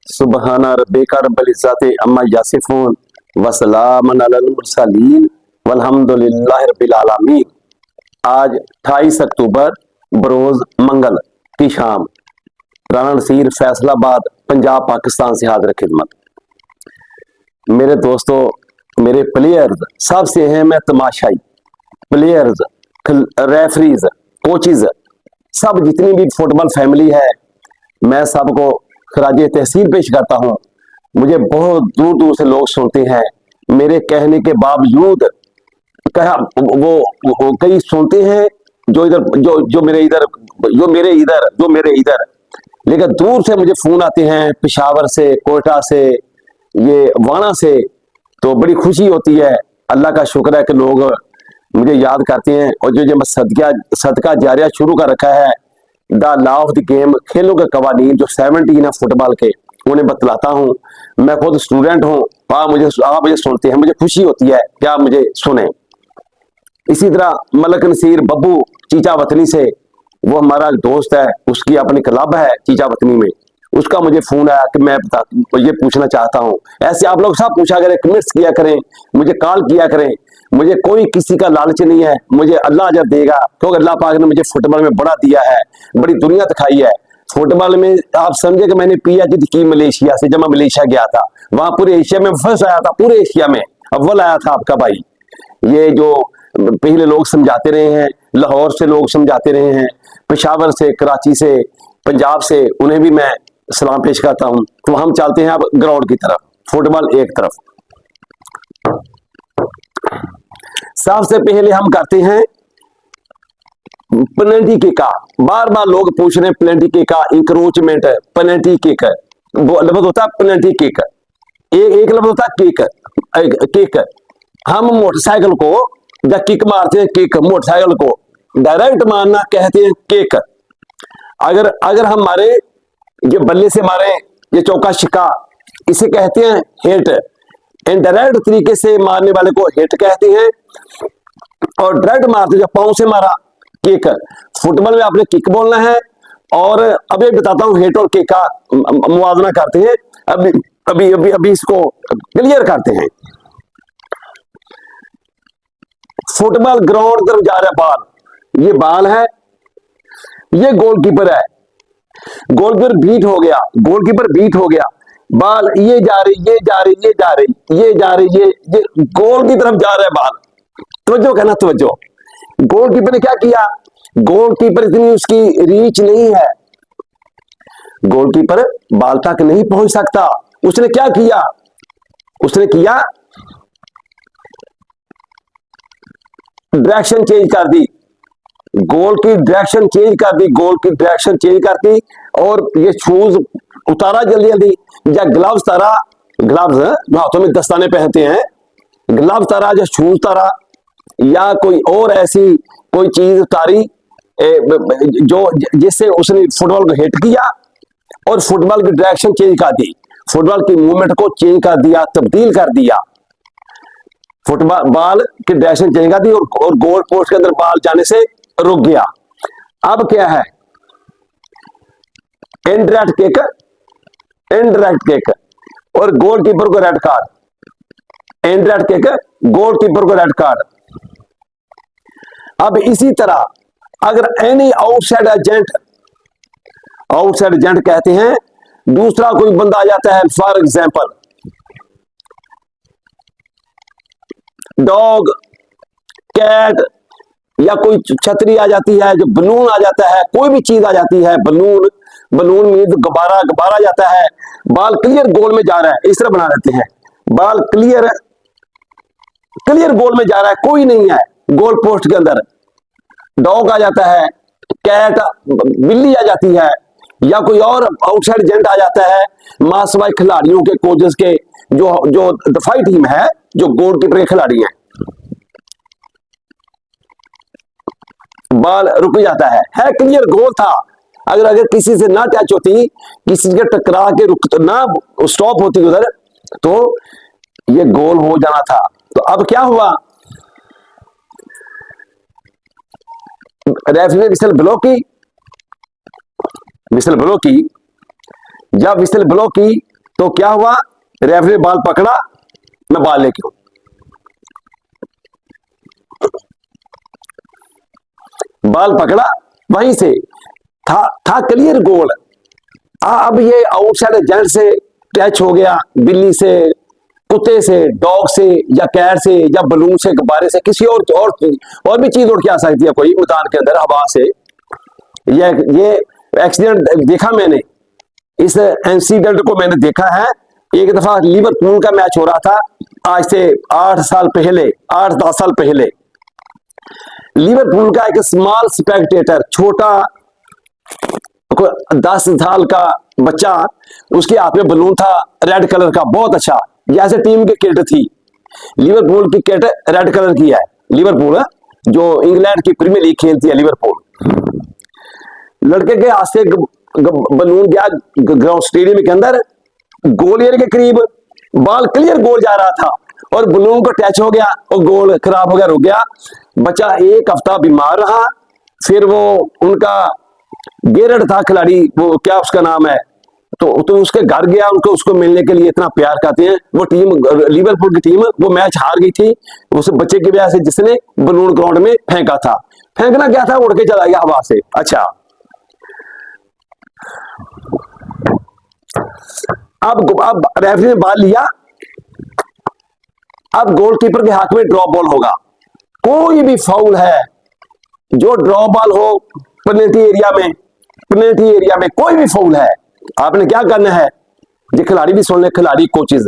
सुबहाना रब्बिका रब्बिल इज्जति अम्मा यासिफून वसलामुन अलल मुरसलीन वल्हम्दुलिल्लाहि रब्बिल आलमीन। आज 28 अक्टूबर बरोज मंगल की शाम राना नसीर फैसलाबाद पंजाब पाकिस्तान से हाजिर खिदमत। मेरे दोस्तों, मेरे प्लेयर्स सबसे अहम है तमाशाई प्लेयर्स, रेफरीज, कोचेज, सब जितनी भी फुटबॉल फैमिली है, मैं सबको खराज तहसीन पेश करता हूँ। मुझे बहुत दूर दूर से लोग सुनते हैं, मेरे कहने के बावजूद वो कई सुनते हैं जो इधर जो मेरे इधर, लेकिन दूर से मुझे फोन आते हैं, पेशावर से, कोयटा से, ये वाणा से। तो बड़ी खुशी होती है, अल्लाह का शुक्र है कि लोग मुझे याद करते हैं। और जो मैं सदका जारिया शुरू कर रखा है, the law of the game, खेलों के कवानीन जो 17 है फुटबॉल के, उन्हें बतलाता हूँ। मैं खुद स्टूडेंट हूँ, आप मुझे सुनते हैं, मुझे खुशी होती है कि आप मुझे सुने। इसी तरह मलक नसीर बब्बू चीचा वतनी से, वो हमारा दोस्त है, उसकी अपनी क्लब है चीचा वतनी में, उसका मुझे फोन आया कि मैं ये पूछना चाहता हूँ। ऐसे आप लोग सब पूछा करें, कमेंट्स किया करें, मुझे कॉल किया करें। मुझे कोई किसी का लालच नहीं है, मुझे अल्लाह अजर देगा, क्योंकि अल्लाह पाक ने मुझे फुटबॉल में बड़ा दिया है, बड़ी दुनिया दिखाई है फुटबॉल में। आप समझे कि मैंने PhD की मलेशिया से, जब मैं मलेशिया गया था, वहां पूरे एशिया में फर्स्ट आया था, पूरे एशिया में अव्वल आया था आपका भाई। ये जो पहले लोग समझाते रहे हैं, लाहौर से लोग समझाते रहे हैं, पेशावर से, कराची से, पंजाब से, उन्हें भी मैं सलाम पेश करता हूं। तो हम चलते हैं अब ग्राउंड की तरफ, फुटबॉल एक तरफ। सबसे पहले हम करते हैं पेनल्टी किक का। बार बार लोग पूछ रहे हैं पेनल्टी किक का, इंक्रोचमेंट, पेनल्टी किक, वो लफ्ज होता है पेनल्टी किक, एक लफ्ज होता है किक। हम मोटरसाइकिल को जब किक मारते हैं, किक मोटरसाइकिल को डायरेक्ट मारना कहते हैं किक। अगर हम मारे, ये बल्ले से मारे, ये चौका छिक्का, इसे कहते हैं हिट। इनडायरेक्ट तरीके से मारने वाले को हिट कहते हैं, और डायरेक्ट मारते, जब पांव से मारा, किक। फुटबॉल में आपने किक बोलना है। और अभी बताता हूं हिट और किक का मुआवजा करते हैं। अभी इसको क्लियर करते हैं। फुटबॉल ग्राउंड तरफ जा रहा है बॉल, ये बॉल है, ये गोलकीपर है, गोलकीपर बीट हो गया, बॉल ये जा रही, ये गोल की तरफ जा रहा है बॉल। तवज्जो कहना, तवज्जो। गोलकीपर ने क्या किया? गोलकीपर इतनी उसकी रीच नहीं है, गोलकीपर बॉल तक नहीं पहुंच सकता। उसने क्या किया? डायरेक्शन चेंज कर दी, गोल की डायरेक्शन चेंज कर दी, और ये शूज उतारा जल्दी, या ग्लव्स तारा, ग्लव्स जो हाथों में दस्ताने पहनते हैं, ग्लव्स तारा, या शूज तारा, या कोई और ऐसी कोई चीज उतारी जो जिससे उसने फुटबॉल को हिट किया और फुटबॉल की डायरेक्शन चेंज कर दी, फुटबॉल की मूवमेंट को चेंज कर दिया, तब्दील कर दिया। फुटबॉल बॉल की डायरेक्शन चेंज कर दी और गोल पोस्ट के अंदर बॉल जाने से रुक गया। अब क्या है? इनडायरेक्ट किक और गोलकीपर को red card. Indirect kick, goalkeeper को रेड कार्ड। अब इसी तरह अगर एनी आउटसाइड एजेंट कहते हैं, दूसरा कोई बंदा आ जाता है, फॉर एग्जांपल डॉग, कैट, या कोई छतरी आ जाती है, जो बलून आ जाता है, कोई भी चीज आ जाती है, बलून में गुब्बारा आ जाता है, बॉल क्लियर गोल में जा रहा है, इस तरह बना देते हैं, बॉल क्लियर गोल में जा रहा है, कोई नहीं है गोल पोस्ट के अंदर। डॉग आ जाता है, कैट, बिल्ली आ जाती है, या कोई और आउटसाइड एजेंट आ जाता है, मासवाई खिलाड़ियों के, कोचेस के, जो दफाई टीम है, जो गोलकीपर के खिलाड़ी हैं, बॉल रुक जाता है क्लियर गोल था। अगर किसी से ना टच होती, किसी के टकरा के ना स्टॉप होती उधर, तो ये गोल हो जाना था। तो अब क्या हुआ? रेफरी ने विसल ब्लो की, जब विसल ब्लो की तो क्या हुआ, रेफरी ने बॉल पकड़ा, मैं बॉल लेके हूं, बॉल पकड़ा, वहीं से था क्लियर गोल। अब ये आउटसाइड एजेंट से टच हो गया, बिल्ली से, कुत्ते से, डॉग से, या कैट से, या बलून से, गुब्बारे से, किसी और भी चीज उड़ के आ सकती है कोई मैदान के अंदर हवा से। ये एक्सीडेंट देखा मैंने, इस इंसिडेंट को मैंने देखा है। एक दफा लिवरपूल का मैच हो रहा था, आज से 8 साल पहले, 8-10 साल पहले। लिवरपूल का एक स्मॉल स्पेक्टेटर, छोटा 10 साल का बच्चा, उसके हाथ में बलून था रेड कलर का, बहुत अच्छा, जैसे टीम की किट थी। लिवरपूल की किट रेड कलर की है। लिवरपूल जो इंग्लैंड की प्रीमियर लीग खेलती है, लिवरपूल। लड़के के हाथ से बलून गया ग्राउंड स्टेडियम के अंदर, गोल एरिया के करीब, बॉल क्लियर गोल जा रहा था और बलून को टच हो गया और गोल खराब हो गया, रुक गया। बच्चा 1 हफ्ता बीमार रहा। फिर वो उनका गेरड था खिलाड़ी, वो क्या उसका नाम है, तो उसके घर गया, उसको मिलने के लिए, इतना प्यार करते हैं। वो टीम, लिवरपूल की टीम, वो मैच हार गई थी उस बच्चे की वजह से जिसने बलून ग्राउंड में फेंका था। फेंकना क्या था, उड़ के चला गया हवा से। अच्छा, अब रेफरी ने बॉल लिया, अब गोलकीपर के हाथ में ड्रॉप बॉल होगा। कोई भी फाउल है, जो ड्रॉप बॉल हो पेनल्टी एरिया में कोई भी फाउल है, आपने क्या करना है, ये खिलाड़ी भी सुन ले, खिलाड़ी कोचेज,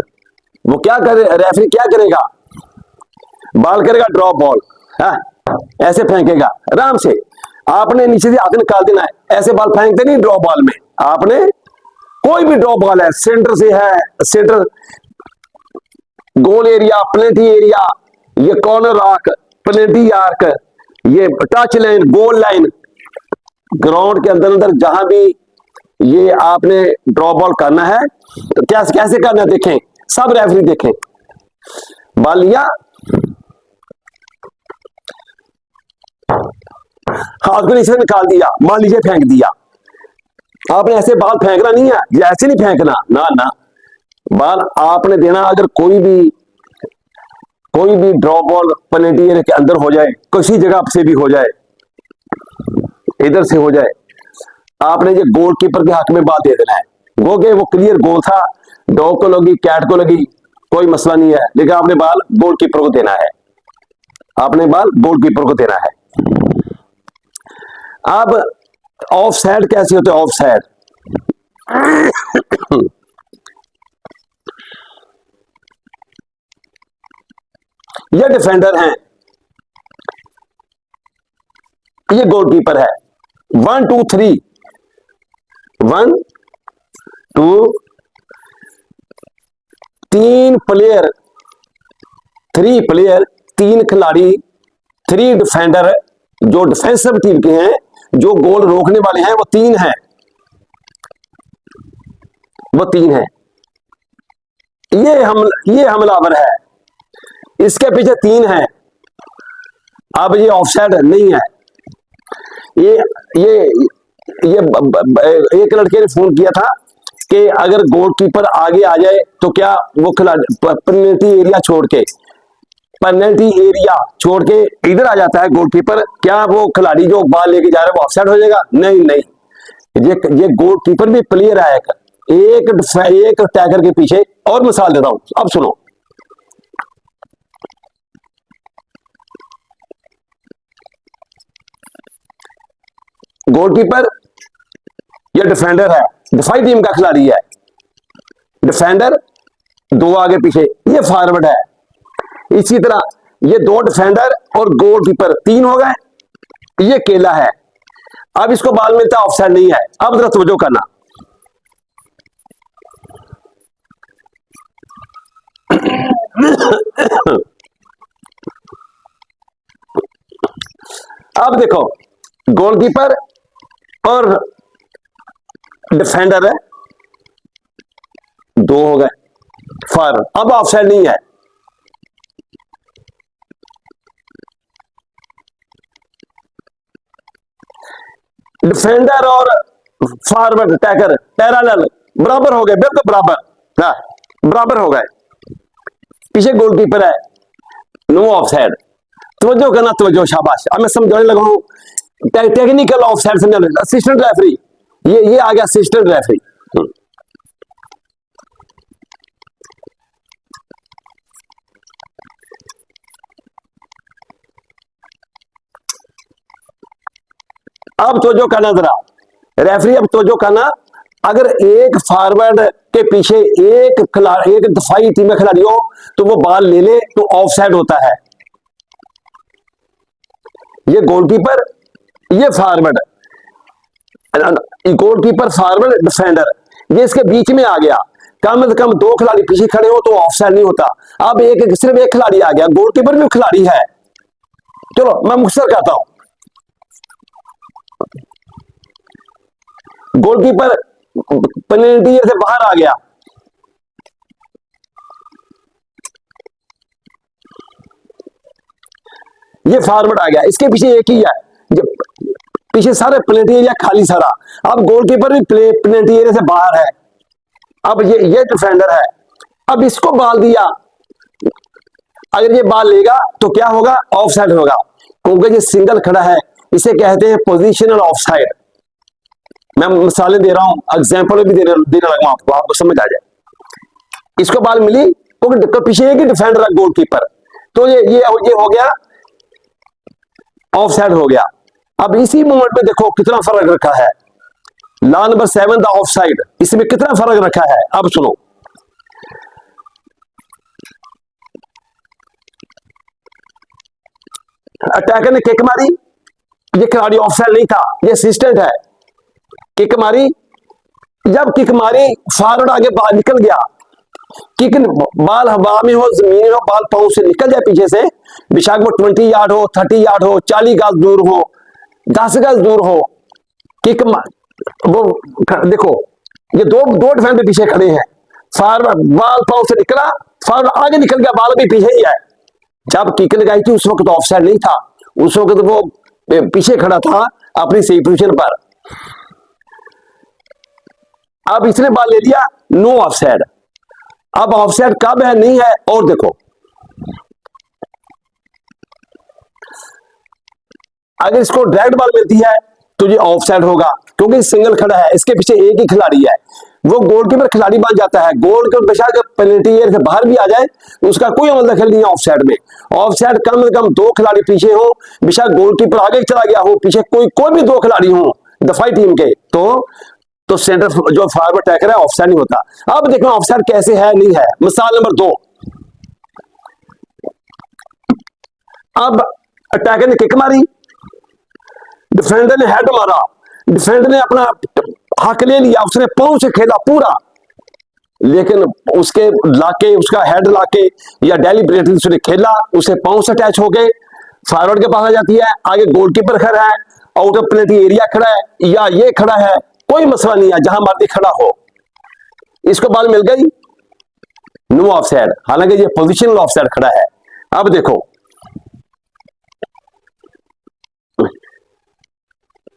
वो क्या करे, रेफरी क्या करेगा, बॉल करेगा ड्रॉप बॉल, ऐसे फेंकेगा आराम से। आपने नीचे से हाथ निकाल देना है, ऐसे बॉल फेंकते नहीं ड्रॉप बॉल में। आपने कोई भी ड्रॉप बॉल है, सेंटर से है, सेंटर, गोल एरिया, पेनल्टी एरिया, ये कॉर्नर आर्क, पेनल्टी आर्क, ये touch line, goal line, ground के अंदर जहां भी ये आपने ड्रॉप बॉल करना है, तो कैसे करना है, देखें, सब रेफरी देखें। बॉल लिया, हाथ को नीचे निकाल दिया, मान लीजिए फेंक दिया। आपने ऐसे बॉल फेंकना नहीं है, ऐसे नहीं फेंकना, ना, बॉल आपने देना। अगर कोई भी ड्रॉप बॉल पेनल्टी एरिया के अंदर हो जाए, किसी जगह से भी हो जाए, इधर से हो जाए, आपने ये गोलकीपर के हक में बॉल दे देना है। वो क्लियर गोल था, डॉग को लगी, कैट को लगी, कोई मसला नहीं है, लेकिन आपने बॉल गोलकीपर को देना है, आपने बॉल गोलकीपर को देना है। अब ऑफ साइड कैसे होते हैं, ऑफ साइड ये डिफेंडर हैं, ये गोलकीपर है। 1 2 3, 1 2 3 प्लेयर, 3 प्लेयर, 3 खिलाड़ी, 3 डिफेंडर, जो डिफेंसिव टीम के हैं, जो गोल रोकने वाले हैं, वो 3 हैं, वो 3 हैं। ये हमलावर है, इसके पीछे 3 हैं। अब ये ऑफसाइड नहीं है। ये एक लड़के ने फोन किया था कि अगर गोलकीपर आगे आ जाए तो क्या वो खिलाड़ी पेनल्टी एरिया छोड़ के इधर आ जाता है गोलकीपर, क्या वो खिलाड़ी जो बॉल लेके जा रहा है वो ऑफसाइड हो जाएगा? नहीं, ये गोलकीपर भी प्लेयर है, एक टैगर के पीछे। और मिसाल देता हूं, अब सुनो, गोलकीपर ये डिफेंडर है, डिफाई टीम का खिलाड़ी है, डिफेंडर 2 आगे पीछे, ये फॉरवर्ड है। इसी तरह ये 2 डिफेंडर और गोलकीपर 3 हो गए, ये केला है। अब इसको बॉल मिलता, ऑफसाइड नहीं है। अब जरा तवज्जो करना, अब देखो, गोलकीपर और डिफेंडर है, 2 हो गए फॉरवर्ड, अब ऑफसाइड नहीं है। डिफेंडर और फॉरवर्ड टैकर पैरेलल बराबर हो गए, बिल्कुल बराबर, ना, बराबर हो गए, पीछे गोलकीपर है, नो ऑफसाइड। तवज्जो करना, तवज्जो, शाबाश। अब मैं समझाने लगा हूं टेक्निकल ऑफसाइड समझाने, असिस्टेंट रेफरी, ये आ गया असिस्टेंट रेफरी। अब तवज्जो करना जरा, रेफरी अब तवज्जो करना, अगर एक फॉरवर्ड के पीछे एक दफाई टीम में खिलाड़ी हो तो वो बॉल ले ले तो ऑफसाइड होता है। ये गोलकीपर, ये फॉरवर्ड, गोलकीपर, फॉरवर्ड, डिफेंडर, ये इसके बीच में आ गया, कम से कम दो खिलाड़ी पीछे खड़े हो तो ऑफसाइड नहीं होता। अब सिर्फ एक खिलाड़ी आ गया, गोलकीपर भी खिलाड़ी है। चलो मैं मुख्तसर कहता हूं, गोलकीपर पेनल्टी से बाहर आ गया, ये फॉरवर्ड आ गया, इसके पीछे एक ही है, पीछे सारे पेनल्टी एरिया खाली सारा। अब गोलकीपर भी पेनल्टी एरिया से बाहर है। अब ये डिफेंडर है, अब इसको बॉल दिया, अगर ये बॉल लेगा तो क्या होगा, ऑफसाइड होगा, क्योंकि ये सिंगल खड़ा है, इसे कहते हैं पोजीशनल ऑफसाइड। मैं मिसालें दे रहा हूं, एग्जाम्पल भी देने लगा हूं आपको समझ आ जाए। इसको बॉल मिली क्योंकि पीछे एक ही डिफेंडर है, गोलकीपर, तो ये हो गया, ऑफसाइड हो गया। अब इसी मोमेंट में देखो कितना फर्क रखा है, लॉ नंबर 7 द ऑफसाइड, इसमें कितना फर्क रखा है। अब सुनो, अटैकर ने किक मारी, ये खिलाड़ी ऑफसाइड नहीं था, ये असिस्टेंट है, किक मारी, जब किक मारी फॉरवर्ड आगे बाहर निकल गया, किक बॉल हवा में हो, जमीन हो, बॉल पांव से निकल जाए पीछे से, बेशक वो 20 यार्ड हो, 30 यार्ड हो, 40 गज दूर हो, 10 गज दूर हो, किक वो देखो, ये दो डिफेंडर पीछे खड़े हैं, फॉरवर्ड बॉल पांव से निकला, फॉरवर्ड आगे निकल गया, बॉल भी पीछे ही है। जब किक लगाई थी उस वक्त तो ऑफसाइड नहीं था, उस वक्त वो पीछे खड़ा था अपनी सही पोजीशन पर। अब इसने बॉल ले लिया, नो ऑफसाइड। अब ऑफसाइड कब है, नहीं है, और देखो अगर इसको डायरेक्ट बॉल मिलती है तो ये ऑफसाइड होगा, क्योंकि सिंगल खड़ा है, इसके पीछे एक ही खिलाड़ी है, वो गोलकीपर खिलाड़ी बन जाता है, गोल के बेशक पेनल्टी एरिया से बाहर भी आ जाए उसका कोई अमल दखल नहीं है ऑफसाइड में। ऑफसाइड कम से कम दो खिलाड़ी पीछे हो, बेशक गोलकीपर आगे चला गया हो, पीछे कोई भी दो खिलाड़ी हो दफाई टीम के, तो सेंटर जो फॉरवर्ड अटैकर है ऑफसाइड नहीं होता। अब देखो ऑफसाइड कैसे है, नहीं है। मिसाल नंबर 2, अब अटैकर ने किक मारी, डिफेंडर ने हेड मारा, डिफेंडर ने अपना हक ले लिया, उसने पांव से खेला पूरा, लेकिन उसके लाके, उसका हेड लाके या डेलिब्रेटली उसने खेला, उसे पांव से अटैच हो गए, फॉरवर्ड के पास आ जाती है, आगे गोलकीपर खड़ा है, आउट ऑफ पेनल्टी एरिया खड़ा है या ये खड़ा है, कोई मसला नहीं है, जहां मर्जी खड़ा हो, इसको बॉल मिल गई, नो ऑफसाइड, हालांकि ये पोजीशनल ऑफसाइड खड़ा है। अब देखो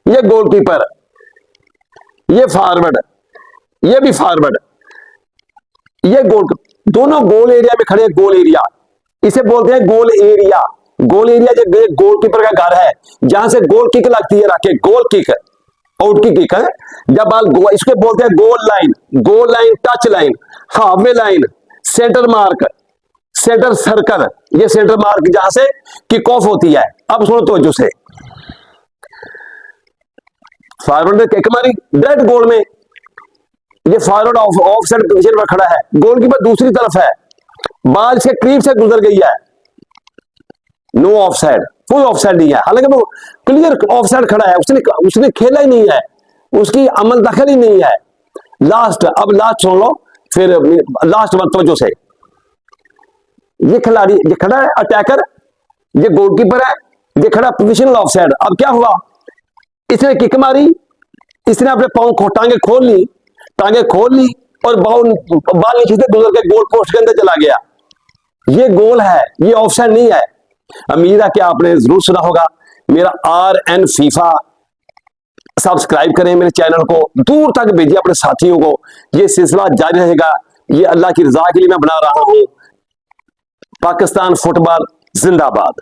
ये गोलकीपर, ये फॉरवर्ड, ये भी फॉरवर्ड, ये दोनों गोल एरिया में खड़े, गोल एरिया, इसे बोलते हैं गोल एरिया। गोल एरिया जो गोलकीपर का घर है, जहां से गोल किक लगती है, रखे गोल किक, आउट की किक है, जब बॉल, इसको बोलते हैं goal line, touch line, halfway line, centre mark, centre circle, ये सेंटर मार्क जहां से किक ऑफ होती है। अब सुनो तवज्जो से, फॉरवर्ड ने किक मारी डायरेक्ट गोल में, ये फॉरवर्ड ऑफ साइड पोजीशन पर खड़ा है, गोलकीपर दूसरी तरफ है, बॉल से करीब से गुजर गई है, नो ऑफसाइड, कोई ऑफसाइड नहीं है, हालांकि वो क्लियर ऑफसाइड खड़ा है, उसने खेला ही नहीं है, उसकी अमल दखल ही नहीं है। लास्ट, अब लास्ट सुन लो, फिर लास्ट बात तवज्जो से, ये खिलाड़ी, ये खड़ा है अटैकर, ये गोलकीपर है, ये खड़ा पोजीशनल ऑफसाइड। अब क्या हुआ, इसने किक मारी, इसने अपने पांव टांगे खोल ली और बॉल नीचे से गुजर के गोल पोस्ट के अंदर चला गया, ये गोल है, ये ऑफसाइड नहीं है। उम्मीद है कि आपने जरूर सुना होगा। मेरा RN फीफा सब्सक्राइब करें मेरे चैनल को, दूर तक भेजिए अपने साथियों को, ये सिलसिला जारी रहेगा। ये अल्लाह की रजा के लिए मैं बना रहा हूं। पाकिस्तान फुटबॉल जिंदाबाद।